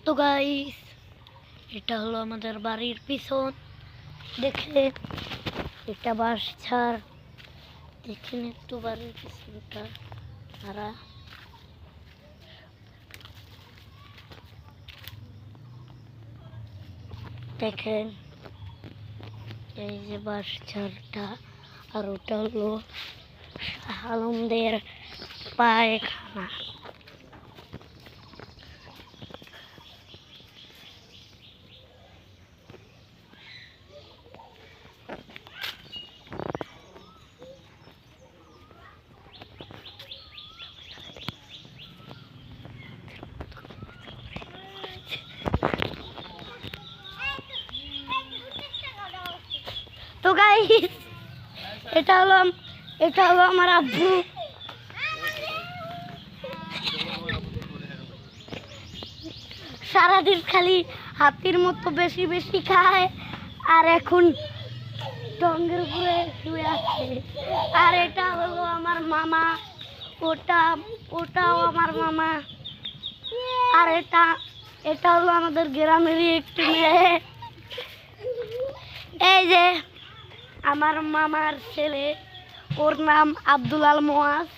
তো গাইস, এটা হলো আমাদের বাড়ির পিছন। দেখে এটা বাঁশ ছাড়। দেখেন একটু বাড়ির পিছনটা সারা। দেখেন এই যে বাঁশ ছাড়টা, আর ওটা হলো শাহ আলমদের পায়খানা। তো গাইস, এটা হলো আমার আব্বু। সারাদিন খালি হাতির মতো বেশি বেশি খায়, আর এখন টঙ্গের উপরে শুয়ে আছে। আর এটা হলো আমার মামা, ওটাও আমার মামা। আর এটা হলো আমাদের গ্রামেরই একটি মেয়ে। এই যে আমার মামার ছেলে, ওর নাম আব্দুল আল মোয়াজ।